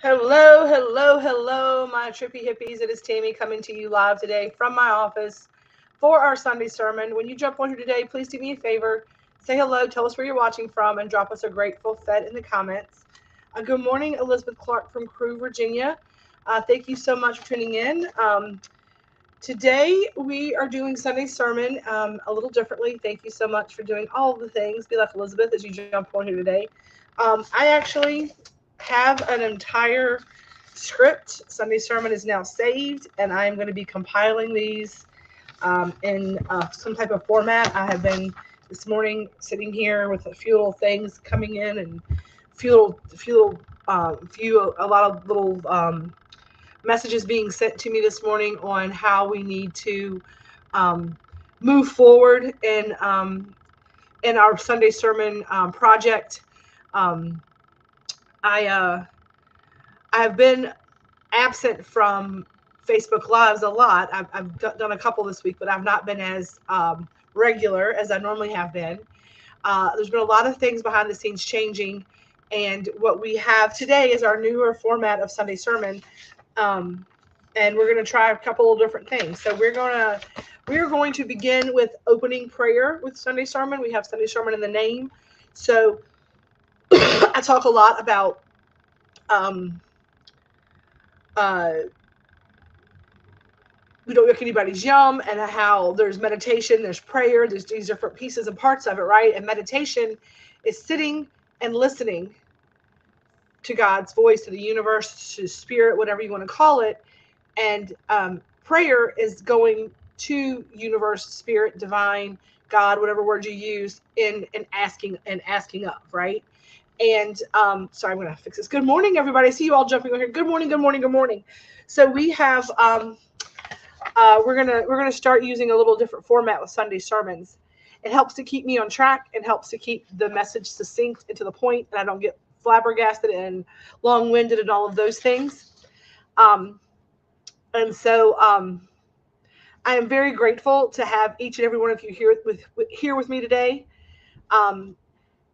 Hello, hello, hello, my trippy hippies. It is Tammy coming to you live today from my office for our Sunday sermon. When you jump on here today, please do me a favor. Say hello, tell us where you're watching from, and drop us a grateful fed in the comments. Good morning, Elizabeth Clark from Crew, Virginia. Thank you so much for tuning in. Today we are doing Sunday sermon a little differently. Thank you so much for doing all of the things. Be like Elizabeth as you jump on here today. I actually have an entire script. Sunday sermon is now saved, and I am going to be compiling these in some type of format. I have been this morning sitting here with a few little things coming in and a lot of little messages being sent to me this morning on how we need to um, move forward in our Sunday sermon project. Um, I I have been absent from Facebook Lives a lot. I've done a couple this week, but I've not been as regular as I normally have been. There's been a lot of things behind the scenes changing, and what we have today is our newer format of Sunday sermon. Um, and we're going to try a couple of different things. So we are going to begin with opening prayer with Sunday sermon. We have Sunday sermon in the name, so I talk a lot about um, uh, we don't yuck anybody's yum, and how there's meditation, there's prayer, there's these different pieces and parts of it, right? And meditation is sitting and listening to God's voice, to the universe, to spirit, whatever you want to call it. And prayer is going to universe, spirit, divine, God, whatever word you use, in asking of, right? And sorry, I'm gonna fix this. Good morning, everybody. I see you all jumping on here. Good morning, good morning, good morning. So we have we're gonna start using a little different format with Sunday sermons. It helps to keep me on track. It helps to keep the message succinct and to the point, and I don't get flabbergasted and long-winded and all of those things. Um, and so I am very grateful to have each and every one of you here with me today. Um,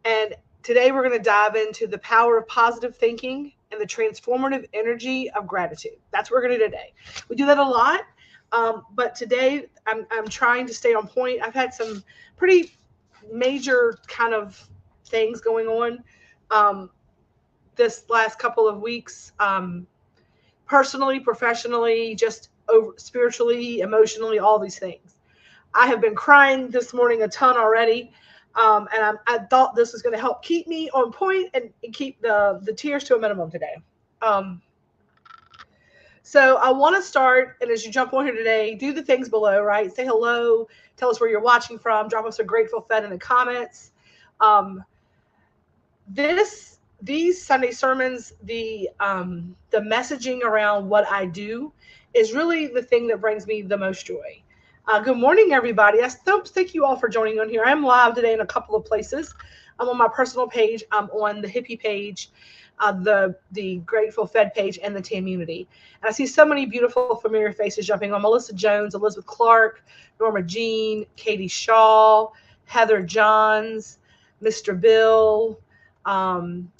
and today we're going to dive into the power of positive thinking and the transformative energy of gratitude. That's what we're going to do today. We do that a lot, but today I'm trying to stay on point. I've had some pretty major kind of things going on um, this last couple of weeks, personally, professionally, just over, spiritually, emotionally, all these things. I have been crying this morning a ton already. I thought this was going to help keep me on point and keep the tears to a minimum today. Um, so I want to start, and as you jump on here today, do the things below, right? Say hello, tell us where you're watching from, drop us a grateful fed in the comments. Um, these Sunday sermons, the messaging around what I do is really the thing that brings me the most joy. Good morning, everybody. Thank you all for joining on here. I'm live today in a couple of places. I'm on my personal page. I'm on the hippie page, the Grateful Fed page, and the Tamunity. And I see so many beautiful, familiar faces jumping on. Melissa Jones, Elizabeth Clark, Norma Jean, Katie Shaw, Heather Johns, Mr. Bill, um,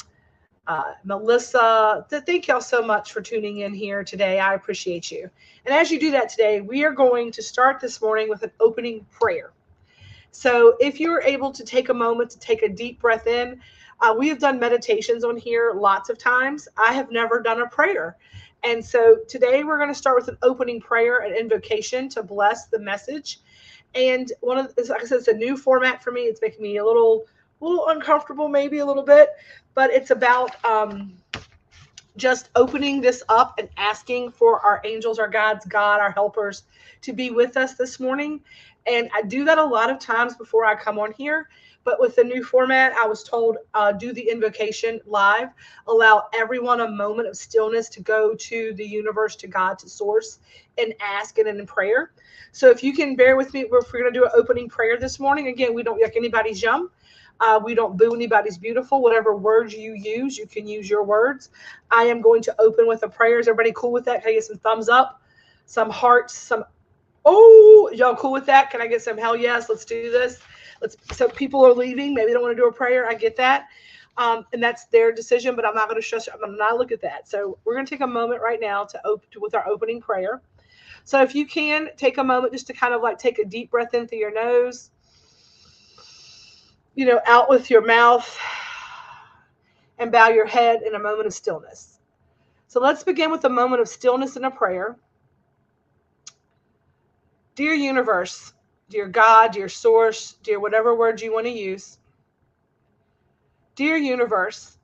Melissa. Thank y'all so much for tuning in here today. I appreciate you. And as you do that today, we are going to start this morning with an opening prayer. So if you're able to take a moment to take a deep breath in, we have done meditations on here lots of times. I have never done a prayer. And so today we're going to start with an opening prayer and invocation to bless the message. And like I said, it's a new format for me. It's making me a little uncomfortable, maybe a little bit, but it's about just opening this up and asking for our angels, our guides, God, our helpers to be with us this morning. And I do that a lot of times before I come on here. But with the new format, I was told do the invocation live, allow everyone a moment of stillness to go to the universe, to God, to source, and ask it in prayer. So if you can bear with me, if we're going to do an opening prayer this morning, again, we don't yuck anybody's yum. We don't boo anybody's beautiful. Whatever words you use, you can use your words. I am going to open with a prayer. Is everybody cool with that? Can I get some thumbs up, some hearts, some, oh, y'all cool with that? Can I get some hell yes? Let's do this. So people are leaving. Maybe they don't want to do a prayer. I get that. And that's their decision, but I'm not going to stress. I'm going to not look at that. So we're going to take a moment right now to open with our opening prayer. So if you can take a moment just to kind of like take a deep breath in through your nose, out with your mouth, and bow your head in a moment of stillness. So let's begin with a moment of stillness and a prayer. Dear universe, dear God, dear source, dear whatever word you want to use. Dear universe,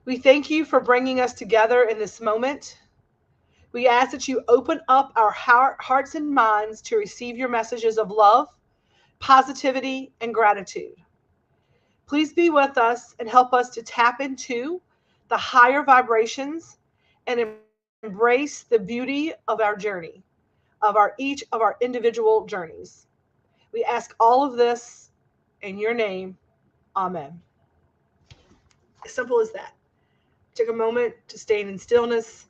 we thank you for bringing us together in this moment. We ask that you open up our hearts and minds to receive your messages of love, positivity, and gratitude. Please be with us and help us to tap into the higher vibrations and embrace the beauty of our journey, of each of our individual journeys. We ask all of this in your name. Amen. As simple as that. Take a moment to stay in stillness,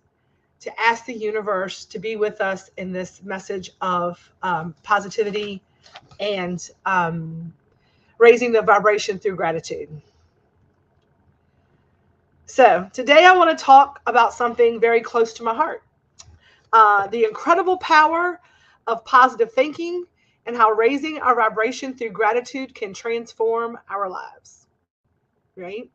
to ask the universe to be with us in this message of positivity and raising the vibration through gratitude. So today I want to talk about something very close to my heart. The incredible power of positive thinking and how raising our vibration through gratitude can transform our lives. Right?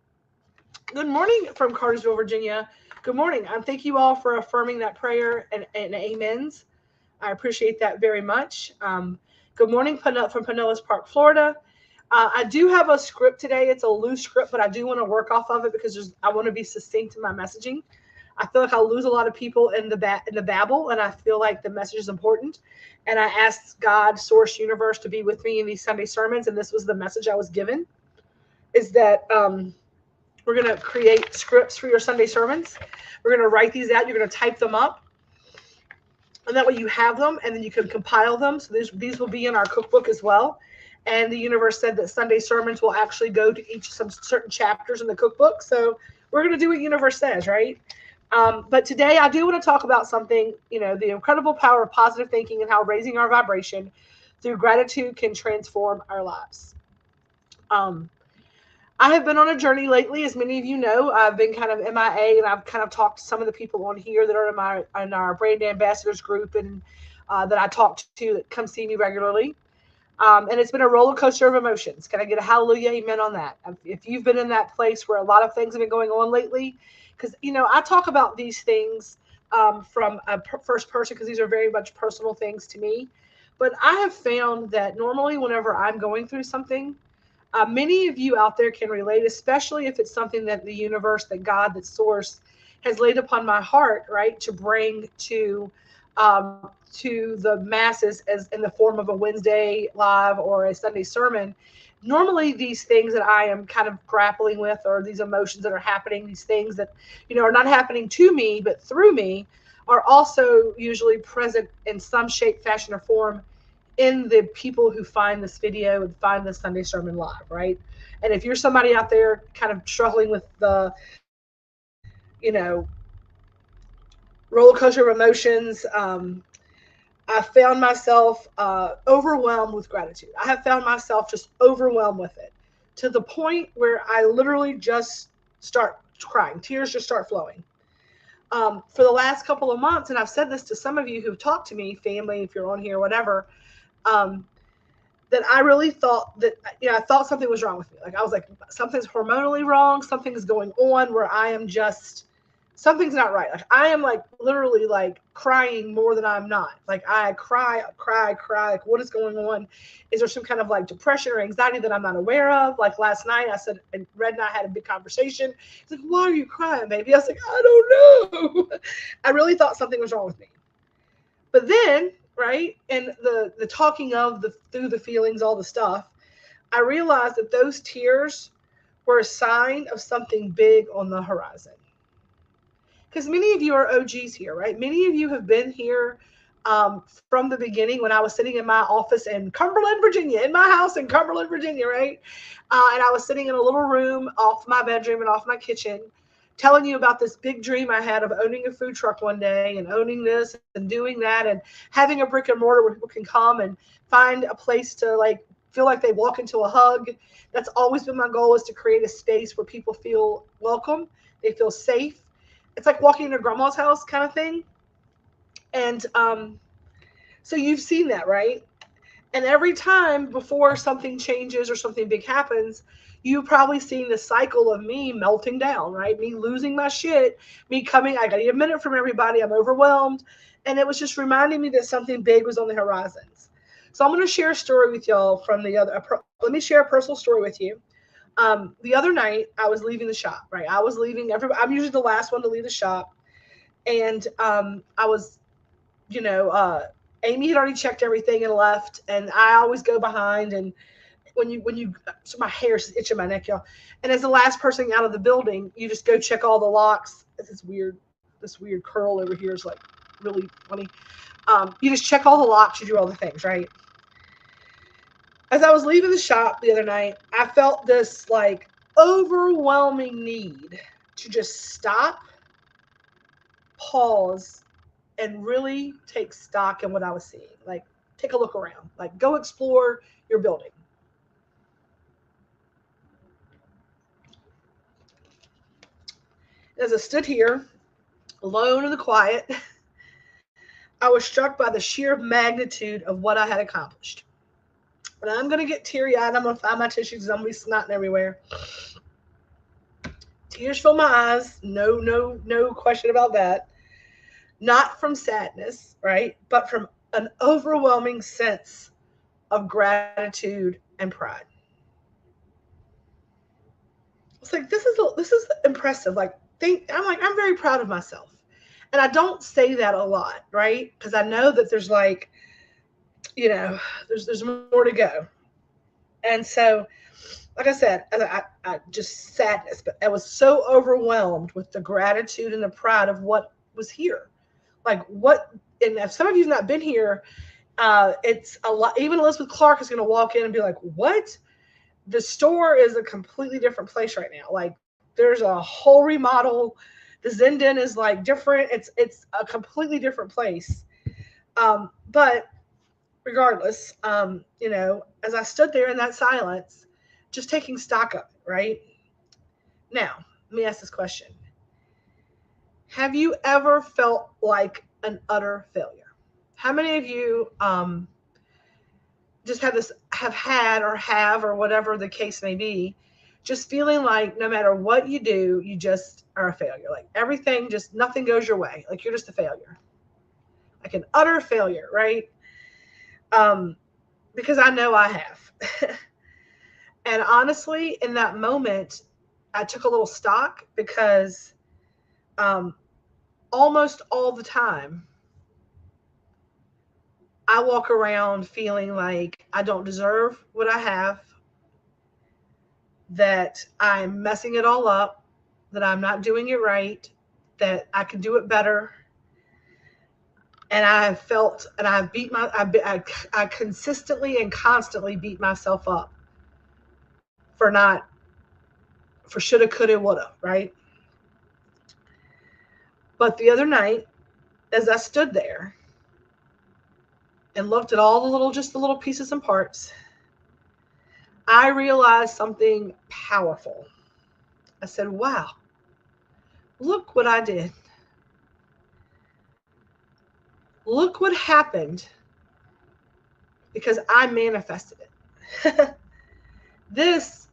Good morning from Cartersville, Virginia. Good morning. And thank you all for affirming that prayer and amens. I appreciate that very much. Good morning from Pinellas Park, Florida. I do have a script today. It's a loose script, but I do want to work off of it because I want to be succinct in my messaging. I feel like I'll lose a lot of people in the babble, and I feel like the message is important. And I asked God, Source, Universe to be with me in these Sunday sermons, and this was the message I was given, is that we're going to create scripts for your Sunday sermons. We're going to write these out. You're going to type them up. And that way you have them, and then you can compile them. So these will be in our cookbook as well. And the universe said that Sunday sermons will actually go to some certain chapters in the cookbook. So we're going to do what universe says, right? But today I do want to talk about something, the incredible power of positive thinking and how raising our vibration through gratitude can transform our lives. I have been on a journey lately, as many of you know. I've been kind of MIA, and I've kind of talked to some of the people on here that are in our brand ambassadors group, and that I talk to that come see me regularly. And it's been a roller coaster of emotions. Can I get a hallelujah, amen on that? If you've been in that place where a lot of things have been going on lately, because I talk about these things from a first person because these are very much personal things to me. But I have found that normally whenever I'm going through something, many of you out there can relate, especially if it's something that the universe, that God, that source has laid upon my heart, right, to bring to the masses as in the form of a Wednesday live or a Sunday sermon. Normally these things that I am kind of grappling with, or these emotions that are happening, these things that, are not happening to me, but through me, are also usually present in some shape, fashion, or form in the people who find this video and find this Sunday sermon live, right? And if you're somebody out there kind of struggling with the, roller coaster of emotions, I found myself overwhelmed with gratitude. I have found myself just overwhelmed with it to the point where I literally just start crying. Tears just start flowing. For the last couple of months, and I've said this to some of you who've talked to me, family, if you're on here, whatever, that I really thought that, I thought something was wrong with me. Like I was like, something's hormonally wrong. Something's going on where I am just, something's not right. Like I am like literally like crying more than I'm not. Like I cry. Like what is going on? Is there some kind of like depression or anxiety that I'm not aware of? Like last night I said, and Red and I had a big conversation. He's like, why are you crying, baby? I was like, I don't know. I really thought something was wrong with me. But then, right, and the talking of through the feelings, all the stuff, I realized that those tears were a sign of something big on the horizon. Because many of you are OGs here, right? Many of you have been here from the beginning when I was sitting in my office in Cumberland, Virginia, in my house in Cumberland, Virginia, right? And I was sitting in a little room off my bedroom and off my kitchen, telling you about this big dream I had of owning a food truck one day and owning this and doing that and having a brick and mortar where people can come and find a place to like feel like they walk into a hug. That's always been my goal, is to create a space where people feel welcome. They feel safe. It's like walking into grandma's house kind of thing. And so you've seen that, right? And every time before something changes or something big happens, you've probably seen the cycle of me melting down, right? Me losing my shit, me coming, I got to get a minute from everybody. I'm overwhelmed. And it was just reminding me that something big was on the horizons. So I'm going to share a story with y'all from the other, let me share a personal story with you. The other night I was leaving the shop, right? I was leaving, I'm usually the last one to leave the shop. And I was, Amy had already checked everything and left, and I always go behind. And so my hair's itching my neck, y'all. And as the last person out of the building, you just go check all the locks. This weird curl over here is like really funny. You just check all the locks, you do all the things, right? As I was leaving the shop the other night, I felt this like overwhelming need to just stop, pause, and really take stock in what I was seeing. Like, take a look around. Like, go explore your building. As I stood here, alone in the quiet, I was struck by the sheer magnitude of what I had accomplished. And I'm going to get teary-eyed. I'm going to find my tissues. I'm going to be snotting everywhere. Tears fill my eyes. No question about that. Not from sadness, right? But from an overwhelming sense of gratitude and pride. It's like, this is impressive. Like, I'm very proud of myself. And I don't say that a lot, right? Because I know that there's like, there's more to go. And so, like I said, I just sadness, but I was so overwhelmed with the gratitude and the pride of what was here. Like, what, and if some of you've not been here, it's a lot. Even Elizabeth Clark is going to walk in and be like, what? The store is a completely different place right now. Like, there's a whole remodel. The Zindan is like different. It's a completely different place. But regardless, as I stood there in that silence, just taking stock of it, right? Now, let me ask this question. Have you ever felt like an utter failure? How many of you just have had or whatever the case may be, just feeling like no matter what you do, you just are a failure. Like, everything, just nothing goes your way. Like, you're just a failure. Like an utter failure, right? Because I know I have. And honestly, in that moment, I took a little stock, because almost all the time, I walk around feeling like I don't deserve what I have, that I'm messing it all up, that I'm not doing it right, that I could do it better. And I felt, and I consistently and constantly beat myself up for shoulda, coulda, woulda, right? But the other night, as I stood there and looked at all the little pieces and parts, I realized something powerful. I said, wow, look what I did. Look what happened because I manifested it. This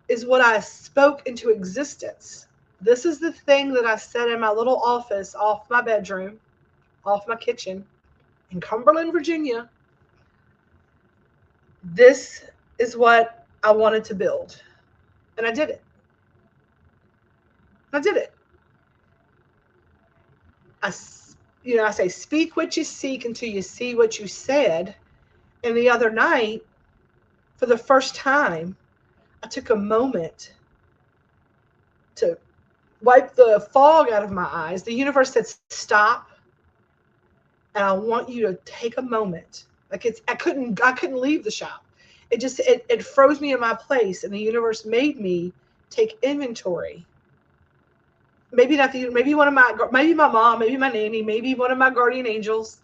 is what I spoke into existence. This is the thing that I said in my little office off my bedroom, off my kitchen in Cumberland, Virginia. This is what I wanted to build. And I did it. I did it. I say, speak what you seek until you see what you said. And the other night, for the first time, I took a moment to wipe the fog out of my eyes. The universe said, stop. And I want you to take a moment. Like, I couldn't leave the shop. It froze me in my place, and the universe made me take inventory. Maybe maybe my mom, maybe my nanny, maybe one of my guardian angels,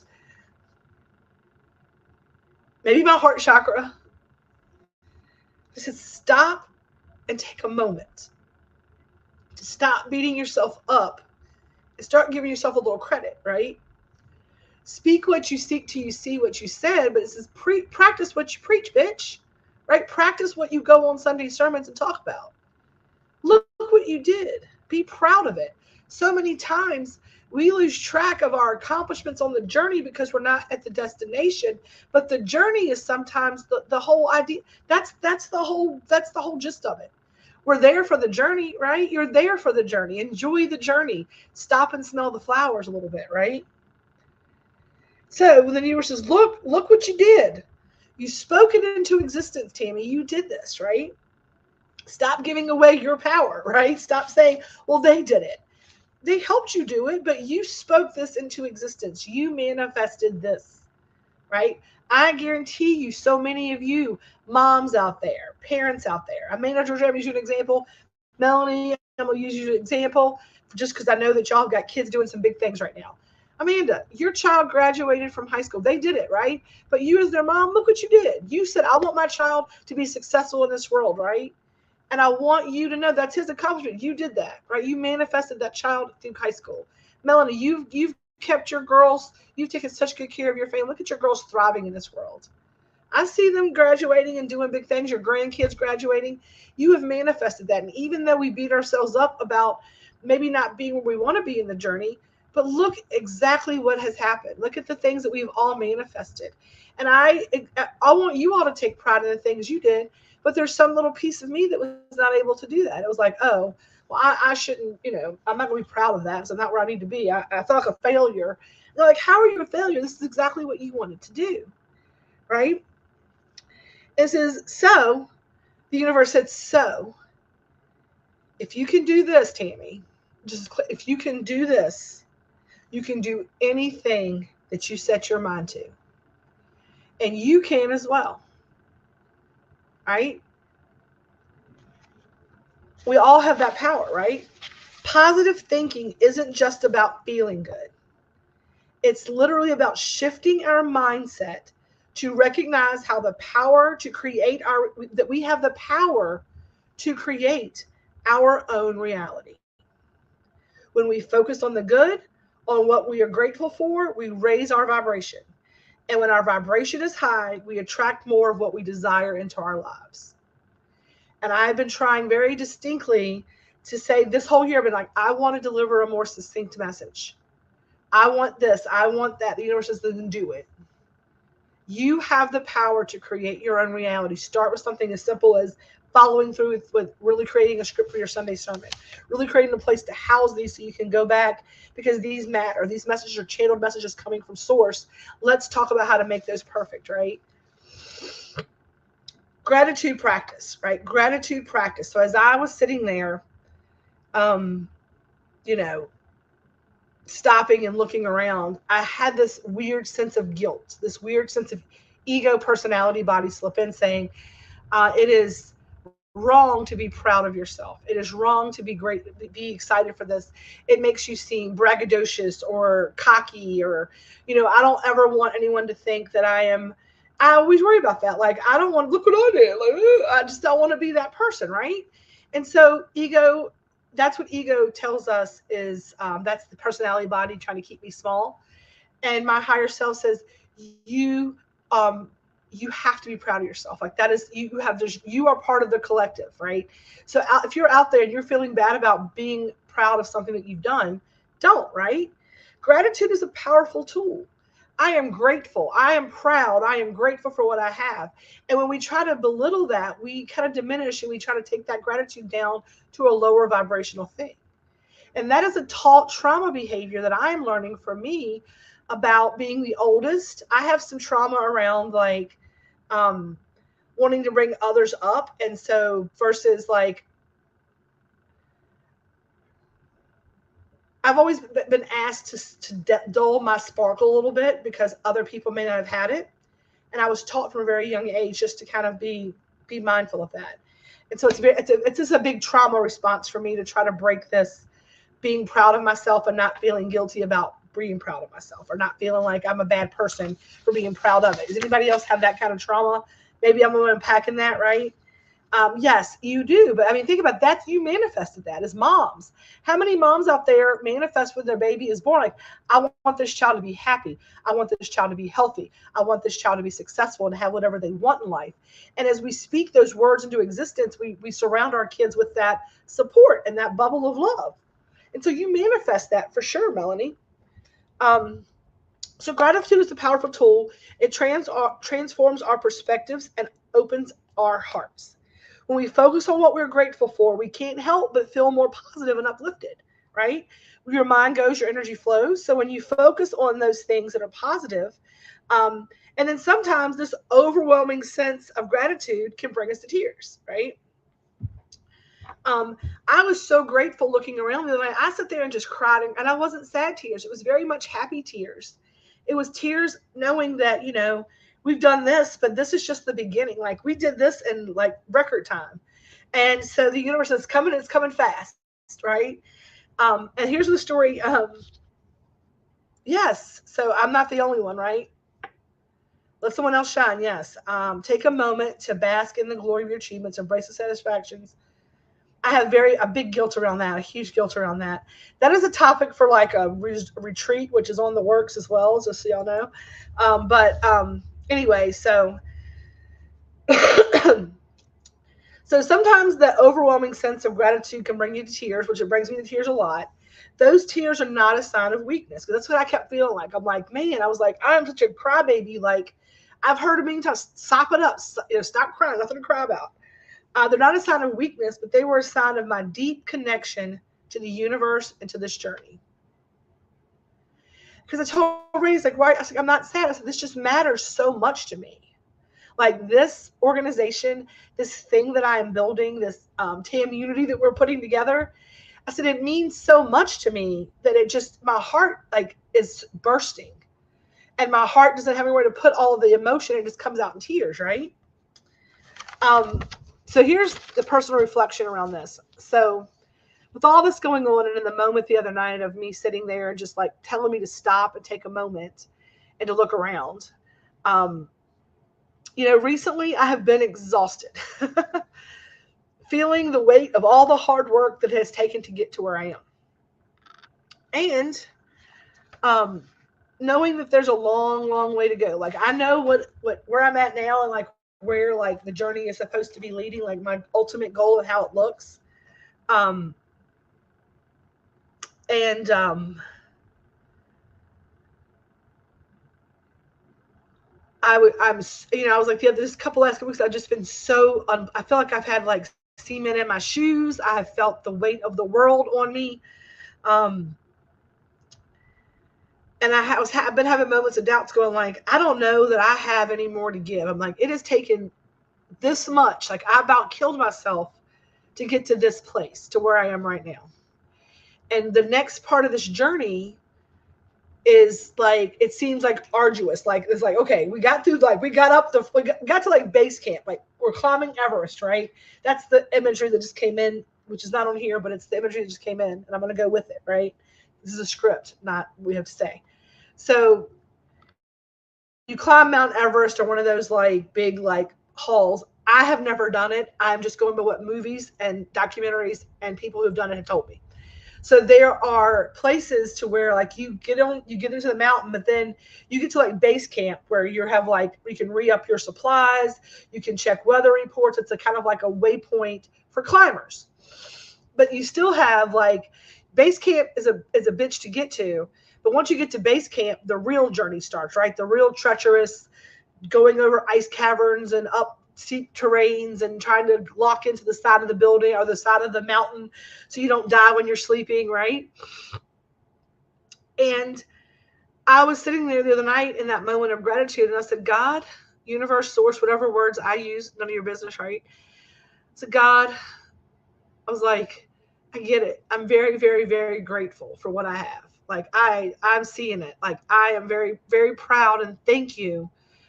maybe my heart chakra, I said, stop and take a moment to stop beating yourself up and start giving yourself a little credit, right? Speak what you seek till you see what you said, but it says practice what you preach, bitch. Right? Practice what you go on Sunday sermons and talk about. Look what you did. Be proud of it. So many times we lose track of our accomplishments on the journey because we're not at the destination. But the journey is sometimes the whole idea. That's the whole gist of it. We're there for the journey, right? You're there for the journey. Enjoy the journey. Stop and smell the flowers a little bit, right? So the universe says, look what you did. You spoke it into existence, Tammy. You did this, right? Stop giving away your power, right? Stop saying, well, they did it. They helped you do it, but you spoke this into existence. You manifested this, right? I guarantee you, so many of you moms out there, parents out there. I may not use you an example. Melanie, I'm going to use you as an example just because I know that y'all have got kids doing some big things right now. Amanda, your child graduated from high school. They did it, right? But you as their mom, look what you did. You said, I want my child to be successful in this world, right? And I want you to know that's his accomplishment. You did that, right? You manifested that child through high school. Melanie, you've kept your girls, you've taken such good care of your family. Look at your girls thriving in this world. I see them graduating and doing big things, your grandkids graduating. You have manifested that. And even though we beat ourselves up about maybe not being where we want to be in the journey, but look exactly what has happened. Look at the things that we've all manifested. And I want you all to take pride in the things you did, but there's some little piece of me that was not able to do that. It was like, oh, well, I shouldn't, I'm not going to be proud of that because I'm not where I need to be. I felt like a failure. And they're like, how are you a failure? This is exactly what you wanted to do, right? It says, so, the universe said, so, if you can do this, Tammy, if you can do this, you can do anything that you set your mind to. And you can as well. Right? We all have that power, right? Positive thinking isn't just about feeling good. It's literally about shifting our mindset to recognize how the power to create that we have the power to create our own reality. When we focus on the good, on what we are grateful for, we raise our vibration. And when our vibration is high, we attract more of what we desire into our lives. And I've been trying very distinctly to say this whole year, I've been like, I want to deliver a more succinct message. I want this. I want that. The universe doesn't do it. You have the power to create your own reality. Start with something as simple as following through with really creating a script for your Sunday sermon, really creating a place to house these so you can go back because these matter. These messages are channeled messages coming from source. Let's talk about how to make those perfect, right? Gratitude practice, right? Gratitude practice. So as I was sitting there, stopping and looking around, I had this weird sense of guilt, this weird sense of ego, personality, body slip in saying, it is wrong to be proud of yourself. It is wrong to be be excited for this. It makes you seem braggadocious or cocky or, I don't ever want anyone to think that I always worry about that. Like, I don't want to look what I did. Like, I just don't want to be that person. Right. And so ego, that's what ego tells us is that's the personality body trying to keep me small. And my higher self says, you have to be proud of yourself. Like that is, you are part of the collective, right? So if you're out there and you're feeling bad about being proud of something that you've done, don't, right? Gratitude is a powerful tool. I am grateful. I am proud. I am grateful for what I have. And when we try to belittle that, we kind of diminish and we try to take that gratitude down to a lower vibrational thing. And that is a taught trauma behavior that I'm learning for me about being the oldest. I have some trauma around like wanting to bring others up. And so versus like, I've always been asked to dull my sparkle a little bit because other people may not have had it. And I was taught from a very young age just to kind of be mindful of that. And so it's just a big trauma response for me to try to break this being proud of myself and not feeling guilty about being proud of myself or not feeling like I'm a bad person for being proud of it. Does anybody else have that kind of trauma? Maybe I'm unpacking that, right? Yes, you do. But I mean, think about that. You manifested that as moms. How many moms out there manifest when their baby is born? Like, I want this child to be happy. I want this child to be healthy. I want this child to be successful and have whatever they want in life. And as we speak those words into existence, we surround our kids with that support and that bubble of love. And so you manifest that for sure, Melanie. Um, so gratitude is a powerful tool. It transforms our perspectives and opens our hearts. When we focus on what we're grateful for, we can't help but feel more positive and uplifted, right? Where your mind goes, your energy flows. So when you focus on those things that are positive, um, and then sometimes this overwhelming sense of gratitude can bring us to tears, right? Um, I was so grateful looking around the other night. I sat there and just cried, and I wasn't sad tears. It was very much happy tears. It was tears knowing that, we've done this, but this is just the beginning. Like, we did this in like record time. And so the universe is coming, it's coming fast, right? And here's the story. Yes. So I'm not the only one, right? Let someone else shine. Yes. Take a moment to bask in the glory of your achievements, embrace the satisfactions. I have a big guilt around that, a huge guilt around that. That is a topic for like a retreat, which is on the works as well, just so y'all know. But anyway, so so sometimes the overwhelming sense of gratitude can bring you to tears, which it brings me to tears a lot. Those tears are not a sign of weakness, because that's what I kept feeling like. I'm like, man, I was like, I'm such a crybaby. Like, I've heard a million times, sop it up, stop crying, nothing to cry about. They're not a sign of weakness, but they were a sign of my deep connection to the universe and to this journey. Because I told Ray's like, why? I said, I'm not sad. I said, this just matters so much to me. Like, this organization, this thing that I am building, this TAM unity that we're putting together, I said, it means so much to me that my heart like is bursting. And my heart doesn't have anywhere to put all of the emotion. It just comes out in tears, right? So here's the personal reflection around this. So with all this going on, and in the moment the other night of me sitting there and just like telling me to stop and take a moment and to look around, recently I have been exhausted, feeling the weight of all the hard work that it has taken to get to where I am. And knowing that there's a long, long way to go. Like, I know where I'm at now, and like where like the journey is supposed to be leading, like my ultimate goal and how it looks. And I was like, this last couple weeks, I've just been so, I feel like I've had like cement in my shoes. I have felt the weight of the world on me. And I've been having moments of doubts going like, I don't know that I have any more to give. I'm like, it has taken this much. Like, I about killed myself to get to this place, to where I am right now. And the next part of this journey is like, it seems like arduous. Like, it's like, okay, we got to like base camp. Like, we're climbing Everest, right? That's the imagery that just came in, which is not on here, but it's the imagery that just came in, and I'm going to go with it, right? This is a script, not we have to say. So you climb Mount Everest or one of those like big like halls. I have never done it. I'm just going by what movies and documentaries and people who've done it have told me. So there are places to where like you get into the mountain, but then you get to like base camp where you have like, you can re-up your supplies, you can check weather reports. It's a kind of like a waypoint for climbers. But you still have like, base camp is a bitch to get to. But once you get to base camp, the real journey starts, right? The real treacherous, going over ice caverns and up steep terrains and trying to lock into the side of the building or the side of the mountain so you don't die when you're sleeping, right? And I was sitting there the other night in that moment of gratitude, and I said, God, universe, source, whatever words I use, none of your business, right? I said, God, I was like, I get it. I'm very, very, very grateful for what I have. Like, I'm seeing it. Like, I am very, very proud, and thank you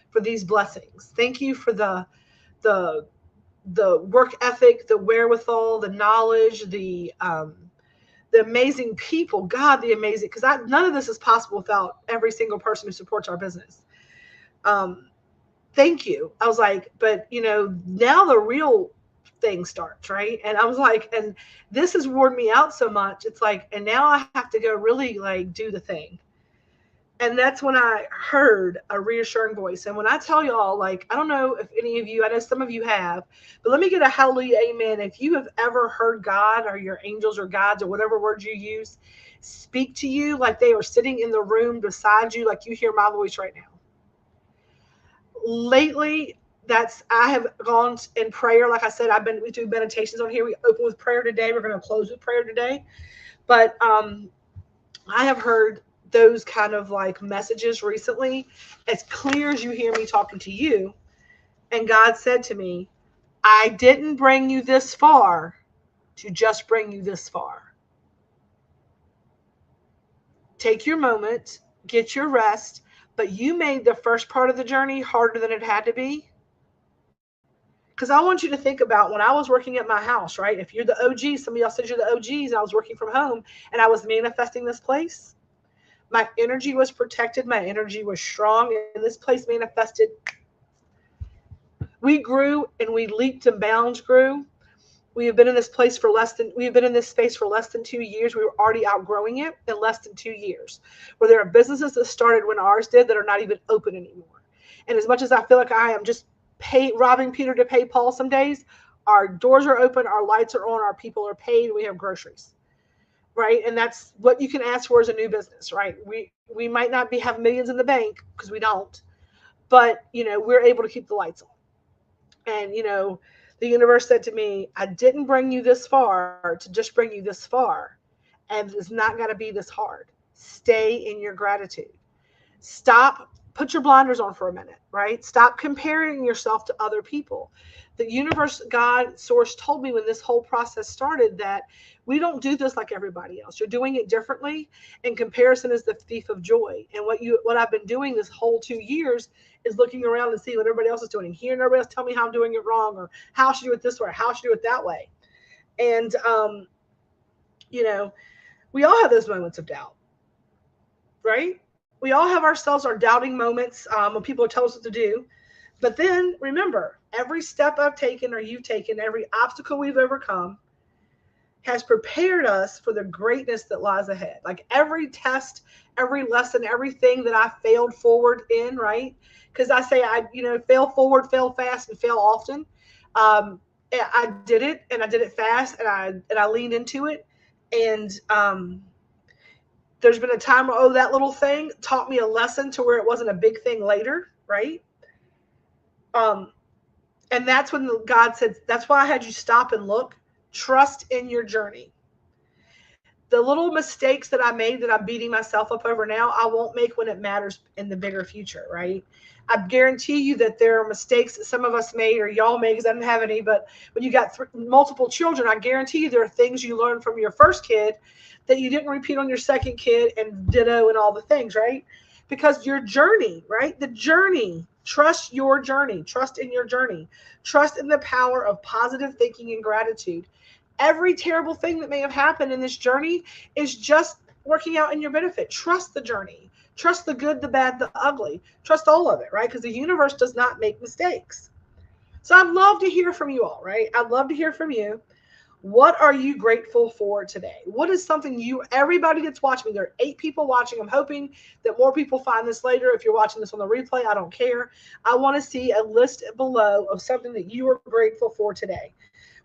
for these blessings. Thank you for the work ethic, the wherewithal, the knowledge, the amazing people. God, the amazing, because none of this is possible without every single person who supports our business. Thank you. I was like, but now the real thing starts, right? And I was like, and this has worn me out so much. It's like, and now I have to go really like do the thing. And that's when I heard a reassuring voice. And when I tell y'all, like, I don't know if any of you, I know some of you have, but let me get a hallelujah, amen. If you have ever heard God or your angels or gods or whatever word you use speak to you like they are sitting in the room beside you, like you hear my voice right now. Lately, I have gone in prayer. Like I said, we do meditations on here. We open with prayer today. We're going to close with prayer today. But I have heard those kind of like messages recently, as clear as you hear me talking to you. And God said to me, I didn't bring you this far to just bring you this far. Take your moment, get your rest, but you made the first part of the journey harder than it had to be. Because I want you to think about when I was working at my house, right? If you're the OG, some of y'all said you're the OGs, I was working from home and I was manifesting this place. My energy was protected. My energy was strong. And this place manifested. We grew and we leaped and bounds grew. We have been in this space for less than 2 years. We were already outgrowing it in less than 2 years. Where there are businesses that started when ours did that are not even open anymore. And as much as I feel like I am just robbing Peter to pay Paul some days, our doors are open, our lights are on, our people are paid, we have groceries. Right? And that's what you can ask for as a new business, right? We might not have millions in the bank because we don't, but we're able to keep the lights on. And the universe said to me, I didn't bring you this far to just bring you this far. And it's not going to be this hard. Stay in your gratitude. Put your blinders on for a minute, right? Stop comparing yourself to other people. The universe, God, source told me when this whole process started that we don't do this like everybody else. You're doing it differently, and comparison is the thief of joy. And what I've been doing this whole 2 years is looking around and see what everybody else is doing. Hearing everybody else tell me how I'm doing it wrong, or how I should do it this way, or how I should do it that way. And we all have those moments of doubt, right? We all have our doubting moments when people tell us what to do. But then remember, every step I've taken or you've taken, every obstacle we've overcome has prepared us for the greatness that lies ahead. Like every test, every lesson, everything that I failed forward in, right? Because I say fail forward, fail fast, and fail often. I did it, and I did it fast, and I leaned into it. And there's been a time where, that little thing taught me a lesson to where it wasn't a big thing later, right? And that's when God said, that's why I had you stop and look. Trust in your journey. The little mistakes that I made that I'm beating myself up over now, I won't make when it matters in the bigger future, right? I guarantee you that there are mistakes that some of us made or y'all made, because I didn't have any, but when you got multiple children, I guarantee you there are things you learned from your first kid that you didn't repeat on your second kid, and ditto and all the things, right? Because your journey, right? The journey, trust your journey, trust in your journey, trust in the power of positive thinking and gratitude. Every terrible thing that may have happened in this journey is just working out in your benefit. Trust the journey. Trust the good, the bad, the ugly. Trust all of it, right? Because the universe does not make mistakes. So I'd love to hear from you all, right? I'd love to hear from you. What are you grateful for today? What is something everybody that's watching me, there are 8 people watching. I'm hoping that more people find this later. If you're watching this on the replay, I don't care. I want to see a list below of something that you are grateful for today.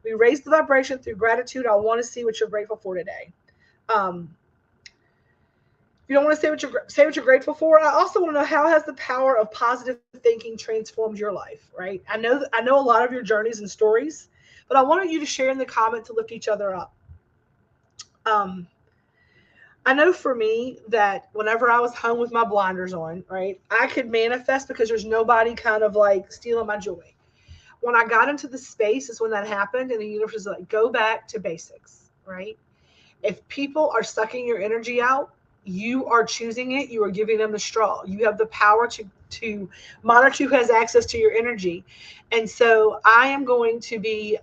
We raise the vibration through gratitude. I want to see what you're grateful for today. If you don't want to say what you're grateful for, I also want to know, how has the power of positive thinking transformed your life, right? I know a lot of your journeys and stories, but I wanted you to share in the comment to lift each other up. I know for me that whenever I was home with my blinders on, right, I could manifest because there's nobody kind of like stealing my joy. When I got into the space is when that happened, and the universe is like, go back to basics, right? If people are sucking your energy out, you are choosing it. You are giving them the straw. You have the power to monitor who has access to your energy. And so I am going to be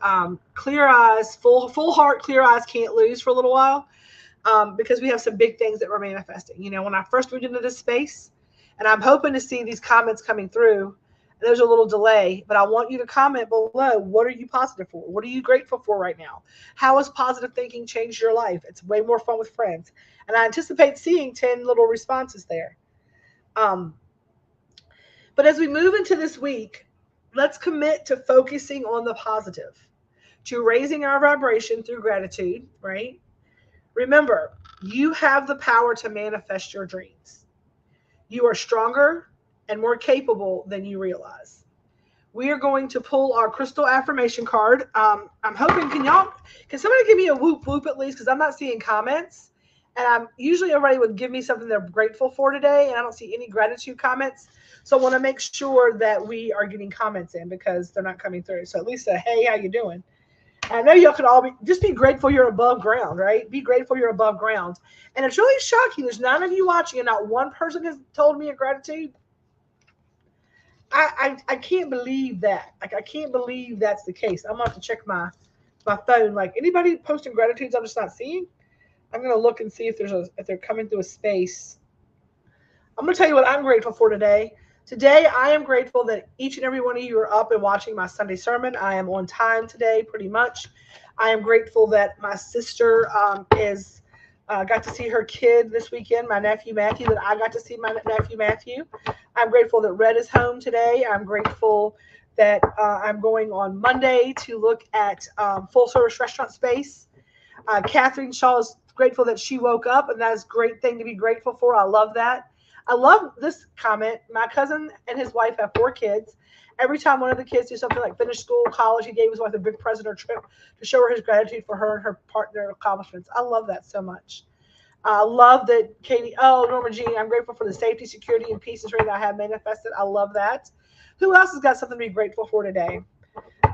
clear eyes, full heart, clear eyes, can't lose for a little while, because we have some big things that we're manifesting. When I first moved into this space, and I'm hoping to see these comments coming through, And there's a little delay, but I want you to comment below. What are you positive for? What are you grateful for right now? How has positive thinking changed your life? It's way more fun with friends. And I anticipate seeing 10 little responses there. Um, but as we move into this week, let's commit to focusing on the positive, to raising our vibration through gratitude, right? Remember, you have the power to manifest your dreams. You are stronger and more capable than you realize. We are going to pull our crystal affirmation card. I'm hoping, can somebody give me a whoop whoop at least? Because I'm not seeing comments. And I'm usually everybody would give me something they're grateful for today, and I don't see any gratitude comments. So I want to make sure that we are getting comments in because they're not coming through. So at least a hey, how you doing? I know y'all could all be grateful you're above ground, right? Be grateful you're above ground. And it's really shocking. There's 9 of you watching and not one person has told me a gratitude. I can't believe that. Like, I can't believe that's the case. I'm gonna have to check my phone. Like, anybody posting gratitudes I'm just not seeing? I'm gonna look and see if they're coming through a space. I'm gonna tell you what I'm grateful for today. Today, I am grateful that each and every one of you are up and watching my Sunday sermon. I am on time today, pretty much. I am grateful that my sister is got to see her kid this weekend, my nephew Matthew, that I got to see my nephew Matthew. I'm grateful that Red is home today. I'm grateful that I'm going on Monday to look at full service restaurant space. Catherine Shaw is grateful that she woke up, and that is a great thing to be grateful for. I love that. I love this comment. My cousin and his wife have 4 kids. Every time one of the kids do something like finish school, college, he gave his wife a big present or trip to show her his gratitude for her and her partner accomplishments. I love that so much. I love that Katie, Norma Jean, I'm grateful for the safety, security, and peace and strength I have manifested. I love that. Who else has got something to be grateful for today?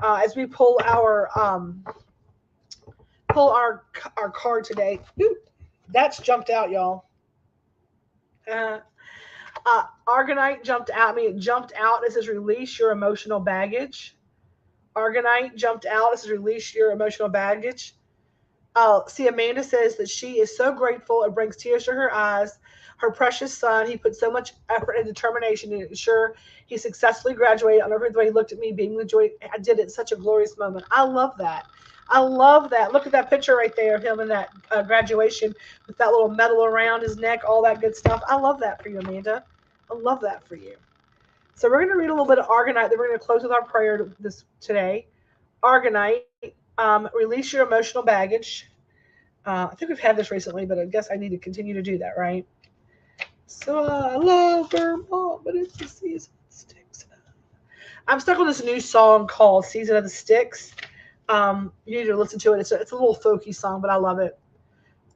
As we pull our card today. Ooh, that's jumped out, y'all. Argonite jumped out. It jumped out. It says release your emotional baggage. Argonite jumped out. It says release your emotional baggage. See, Amanda says that she is so grateful. It brings tears to her eyes. Her precious son, he put so much effort and determination to ensure he successfully graduated. I'll never forget the way he looked at me, being the joy. I did it. Such a glorious moment. I love that. I love that. Look at that picture right there of him in that graduation with that little medal around his neck, all that good stuff. I love that for you, Amanda. I love that for you. So we're going to read a little bit of Argonite. Then we're going to close with our prayer today. Argonite, release your emotional baggage. I think we've had this recently, but I guess I need to continue to do that, right? So I love Vermont, but it's the season of the sticks. I'm stuck on this new song called Season of the Sticks. You need to listen to it. It's a little folky song, but I love it.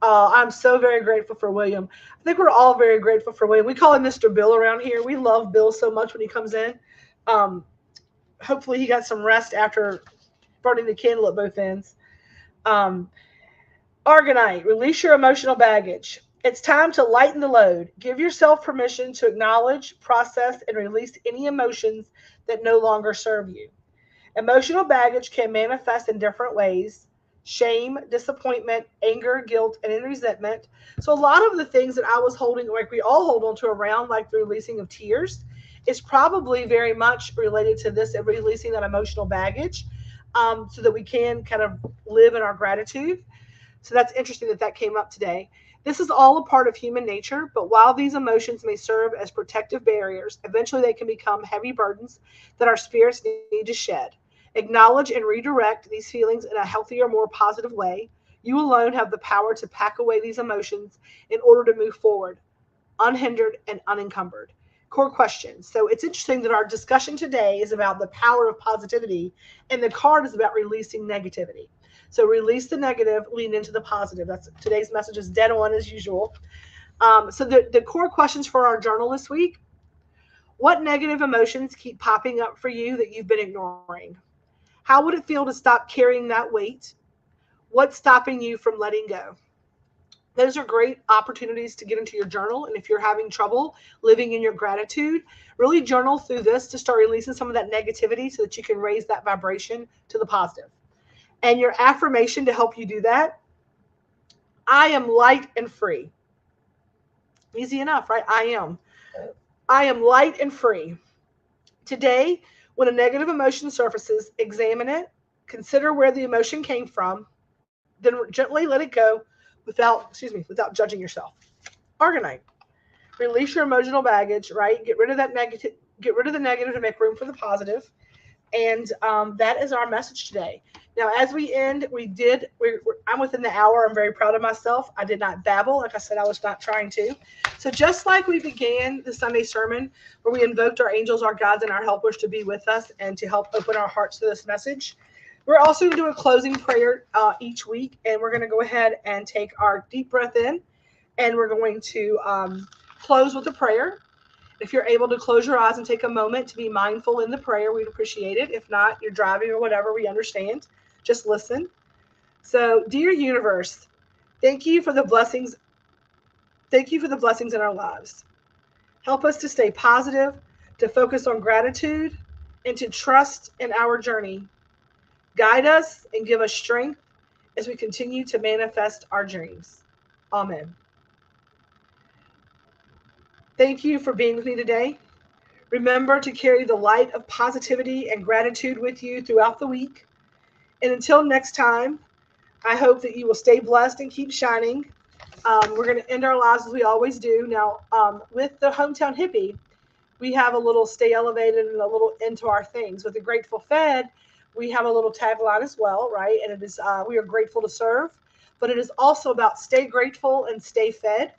I'm so very grateful for William. I think we're all very grateful for William. We call him Mr. Bill around here. We love Bill so much when he comes in. Hopefully he got some rest after burning the candle at both ends. Argonite, release your emotional baggage. It's time to lighten the load. Give yourself permission to acknowledge, process, and release any emotions that no longer serve you. Emotional baggage can manifest in different ways: shame, disappointment, anger, guilt, and resentment. So a lot of the things that I was holding, like we all hold on to around, like the releasing of tears, is probably very much related to this and releasing that emotional baggage, so that we can kind of live in our gratitude. So that's interesting that came up today. This is all a part of human nature, but while these emotions may serve as protective barriers, eventually they can become heavy burdens that our spirits need to shed. Acknowledge and redirect these feelings in a healthier, more positive way. You alone have the power to pack away these emotions in order to move forward, unhindered and unencumbered. Core question. So it's interesting that our discussion today is about the power of positivity, and the card is about releasing negativity. So release the negative, lean into the positive. That's today's message is dead on as usual. So the core questions for our journal this week: what negative emotions keep popping up for you that you've been ignoring? How would it feel to stop carrying that weight? What's stopping you from letting go? Those are great opportunities to get into your journal. And if you're having trouble living in your gratitude, really journal through this to start releasing some of that negativity so that you can raise that vibration to the positive. And your affirmation to help you do that: I am light and free. Easy enough, right? I am light and free. Today, when a negative emotion surfaces, examine it, consider where the emotion came from, then gently let it go without judging yourself. Argonite. Release your emotional baggage, right? Get rid of the negative to make room for the positive. And that is our message today. Now, as we end, I'm within the hour. I'm very proud of myself. I did not babble. Like I said, I was not trying to. So just like we began the Sunday sermon, where we invoked our angels, our guides, and our helpers to be with us and to help open our hearts to this message, we're also going to do a closing prayer each week. And we're going to go ahead and take our deep breath in. And we're going to close with a prayer. If you're able to close your eyes and take a moment to be mindful in the prayer, we'd appreciate it. If not, you're driving or whatever, we understand. Just listen. So, dear universe, thank you for the blessings. Thank you for the blessings in our lives. Help us to stay positive, to focus on gratitude, and to trust in our journey. Guide us and give us strength as we continue to manifest our dreams. Amen. Thank you for being with me today. Remember to carry the light of positivity and gratitude with you throughout the week. And until next time, I hope that you will stay blessed and keep shining. We're going to end our lives as we always do. Now, with the Hometown Hippie, we have a little stay elevated and a little into our things. With the Grateful Fed, we have a little tagline as well, right? And it is, we are grateful to serve, but it is also about stay grateful and stay fed.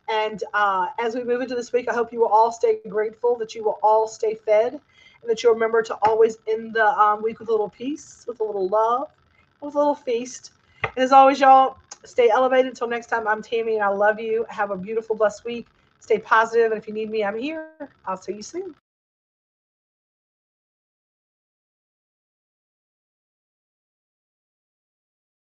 And as we move into this week, I hope you will all stay grateful, that you will all stay fed, and that you'll remember to always end the week with a little peace, with a little love, with a little feast. And as always, y'all, stay elevated. Until next time, I'm Tammy, and I love you. Have a beautiful, blessed week. Stay positive, and if you need me, I'm here. I'll see you soon.